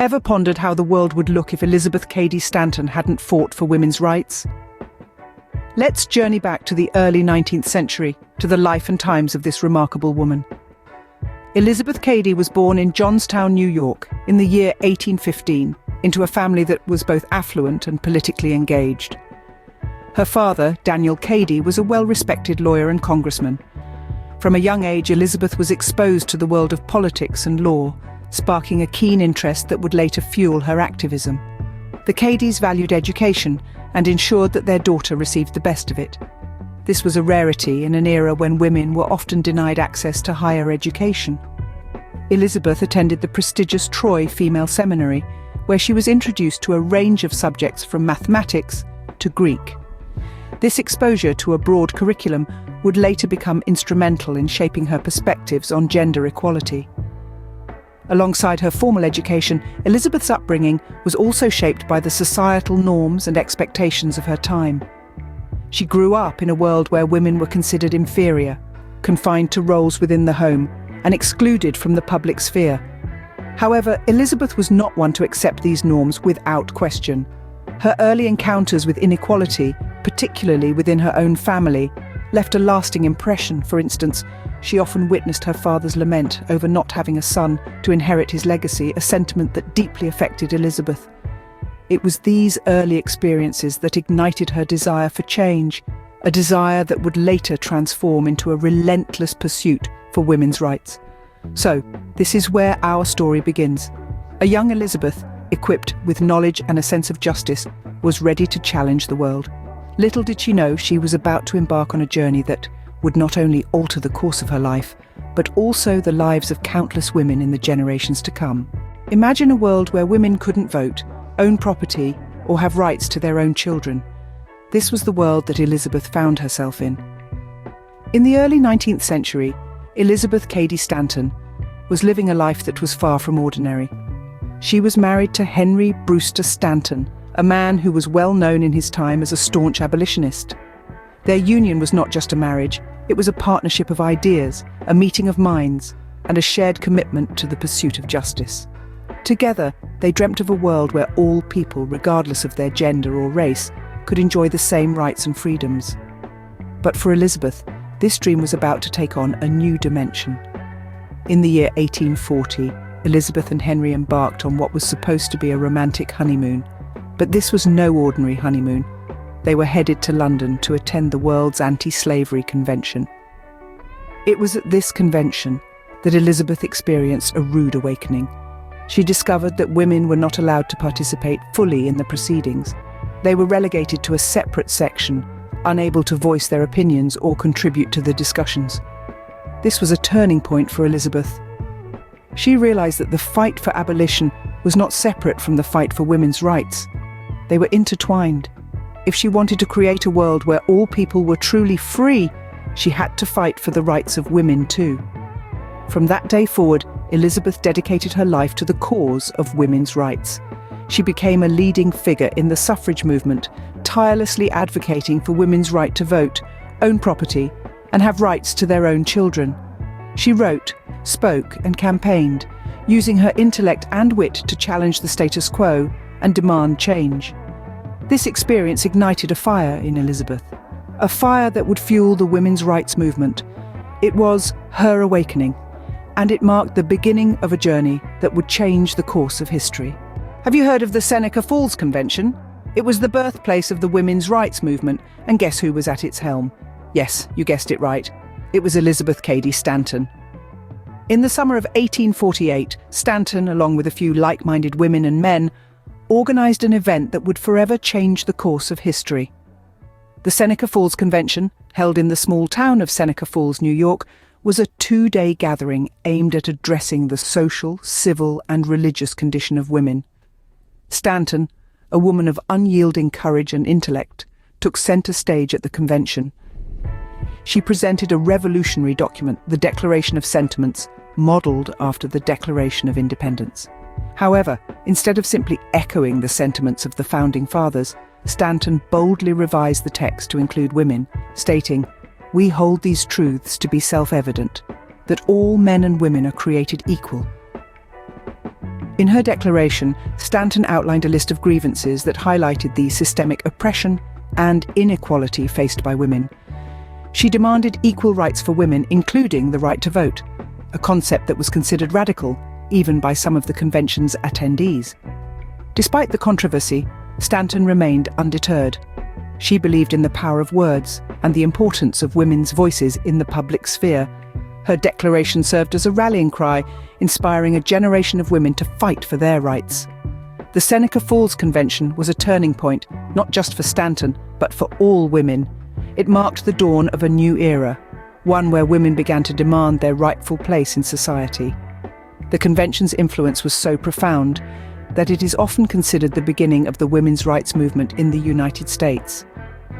Ever pondered how the world would look if Elizabeth Cady Stanton hadn't fought for women's rights? Let's journey back to the early 19th century, to the life and times of this remarkable woman. Elizabeth Cady was born in Johnstown, New York, in the year 1815, into a family that was both affluent and politically engaged. Her father, Daniel Cady, was a well-respected lawyer and congressman. From a young age, Elizabeth was exposed to the world of politics and law, sparking a keen interest that would later fuel her activism. The Cadys valued education and ensured that their daughter received the best of it. This was a rarity in an era when women were often denied access to higher education. Elizabeth attended the prestigious Troy Female Seminary, where she was introduced to a range of subjects from mathematics to Greek. This exposure to a broad curriculum would later become instrumental in shaping her perspectives on gender equality. Alongside her formal education, Elizabeth's upbringing was also shaped by the societal norms and expectations of her time. She grew up in a world where women were considered inferior, confined to roles within the home, and excluded from the public sphere. However, Elizabeth was not one to accept these norms without question. Her early encounters with inequality, particularly within her own family, left a lasting impression. For instance, she often witnessed her father's lament over not having a son to inherit his legacy, a sentiment that deeply affected Elizabeth. It was these early experiences that ignited her desire for change, a desire that would later transform into a relentless pursuit for women's rights. So, this is where our story begins. A young Elizabeth, equipped with knowledge and a sense of justice, was ready to challenge the world. Little did she know she was about to embark on a journey that would not only alter the course of her life, but also the lives of countless women in the generations to come. Imagine a world where women couldn't vote, own property, or have rights to their own children. This was the world that Elizabeth found herself in. In the early 19th century, Elizabeth Cady Stanton was living a life that was far from ordinary. She was married to Henry Brewster Stanton, a man who was well known in his time as a staunch abolitionist. Their union was not just a marriage, it was a partnership of ideas, a meeting of minds, and a shared commitment to the pursuit of justice. Together, they dreamt of a world where all people, regardless of their gender or race, could enjoy the same rights and freedoms. But for Elizabeth, this dream was about to take on a new dimension. In the year 1840, Elizabeth and Henry embarked on what was supposed to be a romantic honeymoon. But this was no ordinary honeymoon. They were headed to London to attend the World's Anti-Slavery Convention. It was at this convention that Elizabeth experienced a rude awakening. She discovered that women were not allowed to participate fully in the proceedings. They were relegated to a separate section, unable to voice their opinions or contribute to the discussions. This was a turning point for Elizabeth. She realized that the fight for abolition was not separate from the fight for women's rights. They were intertwined. If she wanted to create a world where all people were truly free, she had to fight for the rights of women too. From that day forward, Elizabeth dedicated her life to the cause of women's rights. She became a leading figure in the suffrage movement, tirelessly advocating for women's right to vote, own property, and have rights to their own children. She wrote, spoke, and campaigned, using her intellect and wit to challenge the status quo and demand change. This experience ignited a fire in Elizabeth, a fire that would fuel the women's rights movement. It was her awakening, and it marked the beginning of a journey that would change the course of history. Have you heard of the Seneca Falls Convention? It was the birthplace of the women's rights movement, and guess who was at its helm? Yes, you guessed it right. It was Elizabeth Cady Stanton. In the summer of 1848, Stanton, along with a few like-minded women and men, organized an event that would forever change the course of history. The Seneca Falls Convention, held in the small town of Seneca Falls, New York, was a two-day gathering aimed at addressing the social, civil, and religious condition of women. Stanton, a woman of unyielding courage and intellect, took center stage at the convention. She presented a revolutionary document, the Declaration of Sentiments, modeled after the Declaration of Independence. However, instead of simply echoing the sentiments of the Founding Fathers, Stanton boldly revised the text to include women, stating, "We hold these truths to be self-evident, that all men and women are created equal." In her declaration, Stanton outlined a list of grievances that highlighted the systemic oppression and inequality faced by women. She demanded equal rights for women, including the right to vote, a concept that was considered radical, even by some of the convention's attendees. Despite the controversy, Stanton remained undeterred. She believed in the power of words and the importance of women's voices in the public sphere. Her declaration served as a rallying cry, inspiring a generation of women to fight for their rights. The Seneca Falls Convention was a turning point, not just for Stanton, but for all women. It marked the dawn of a new era, one where women began to demand their rightful place in society. The convention's influence was so profound that it is often considered the beginning of the women's rights movement in the United States.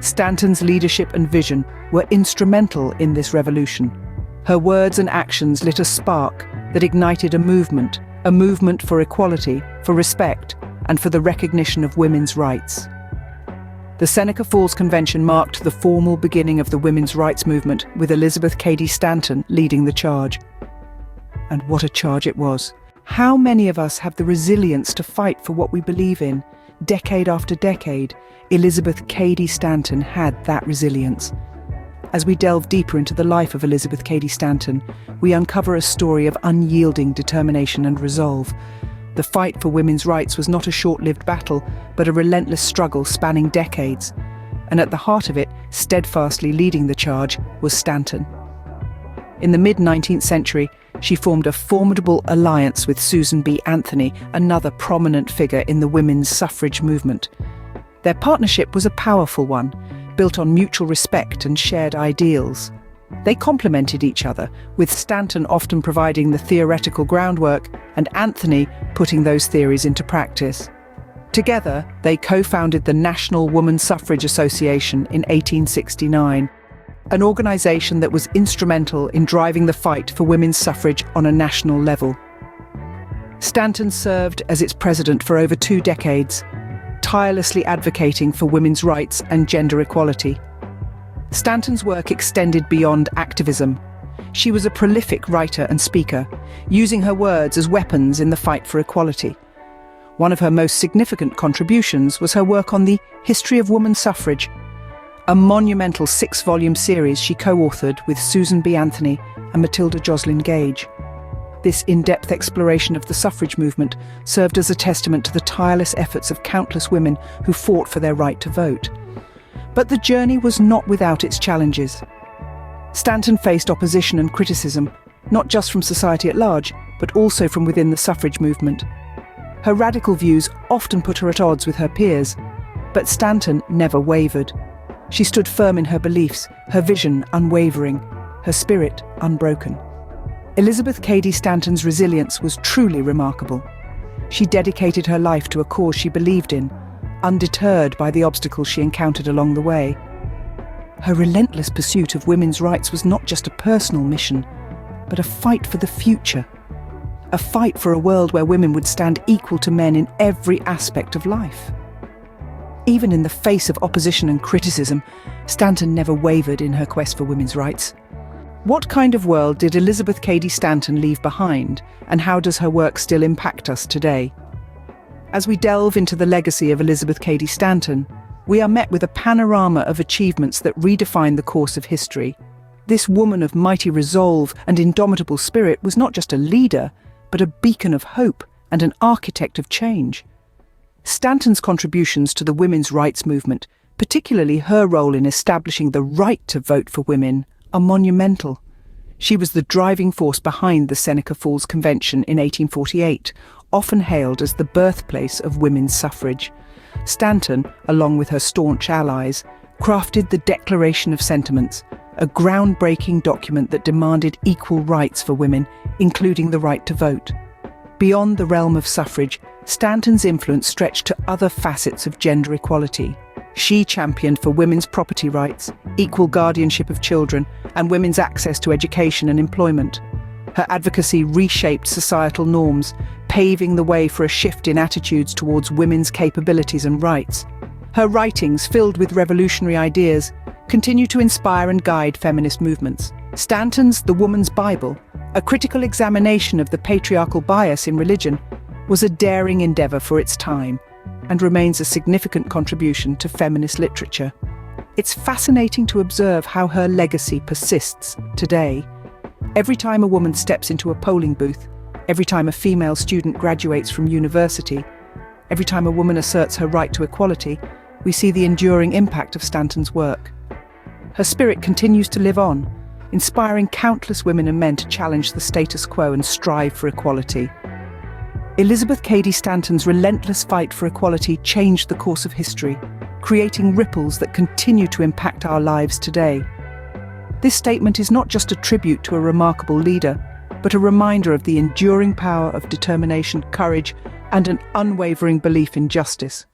Stanton's leadership and vision were instrumental in this revolution. Her words and actions lit a spark that ignited a movement for equality, for respect, and for the recognition of women's rights. The Seneca Falls Convention marked the formal beginning of the women's rights movement, with Elizabeth Cady Stanton leading the charge. And what a charge it was. How many of us have the resilience to fight for what we believe in? Decade after decade, Elizabeth Cady Stanton had that resilience. As we delve deeper into the life of Elizabeth Cady Stanton, we uncover a story of unyielding determination and resolve. The fight for women's rights was not a short-lived battle, but a relentless struggle spanning decades. And at the heart of it, steadfastly leading the charge, was Stanton. In the mid-19th century, she formed a formidable alliance with Susan B. Anthony, another prominent figure in the women's suffrage movement. Their partnership was a powerful one, built on mutual respect and shared ideals. They complemented each other, with Stanton often providing the theoretical groundwork and Anthony putting those theories into practice. Together, they co-founded the National Woman Suffrage Association in 1869, an organisation that was instrumental in driving the fight for women's suffrage on a national level. Stanton served as its president for over 2 decades, tirelessly advocating for women's rights and gender equality. Stanton's work extended beyond activism. She was a prolific writer and speaker, using her words as weapons in the fight for equality. One of her most significant contributions was her work on the history of women's suffrage, a monumental 6-volume series she co-authored with Susan B. Anthony and Matilda Joslyn Gage. This in-depth exploration of the suffrage movement served as a testament to the tireless efforts of countless women who fought for their right to vote. But the journey was not without its challenges. Stanton faced opposition and criticism, not just from society at large, but also from within the suffrage movement. Her radical views often put her at odds with her peers, but Stanton never wavered. She stood firm in her beliefs, her vision unwavering, her spirit unbroken. Elizabeth Cady Stanton's resilience was truly remarkable. She dedicated her life to a cause she believed in, undeterred by the obstacles she encountered along the way. Her relentless pursuit of women's rights was not just a personal mission, but a fight for the future. A fight for a world where women would stand equal to men in every aspect of life. Even in the face of opposition and criticism, Stanton never wavered in her quest for women's rights. What kind of world did Elizabeth Cady Stanton leave behind, and how does her work still impact us today? As we delve into the legacy of Elizabeth Cady Stanton, we are met with a panorama of achievements that redefine the course of history. This woman of mighty resolve and indomitable spirit was not just a leader, but a beacon of hope and an architect of change. Stanton's contributions to the women's rights movement, particularly her role in establishing the right to vote for women, are monumental. She was the driving force behind the Seneca Falls Convention in 1848, often hailed as the birthplace of women's suffrage. Stanton, along with her staunch allies, crafted the Declaration of Sentiments, a groundbreaking document that demanded equal rights for women, including the right to vote. Beyond the realm of suffrage, Stanton's influence stretched to other facets of gender equality. She championed for women's property rights, equal guardianship of children, and women's access to education and employment. Her advocacy reshaped societal norms, paving the way for a shift in attitudes towards women's capabilities and rights. Her writings, filled with revolutionary ideas, continue to inspire and guide feminist movements. Stanton's The Woman's Bible, a critical examination of the patriarchal bias in religion, was a daring endeavour for its time and remains a significant contribution to feminist literature. It's fascinating to observe how her legacy persists today. Every time a woman steps into a polling booth, every time a female student graduates from university, every time a woman asserts her right to equality, we see the enduring impact of Stanton's work. Her spirit continues to live on, inspiring countless women and men to challenge the status quo and strive for equality. Elizabeth Cady Stanton's relentless fight for equality changed the course of history, creating ripples that continue to impact our lives today. This statement is not just a tribute to a remarkable leader, but a reminder of the enduring power of determination, courage, and an unwavering belief in justice.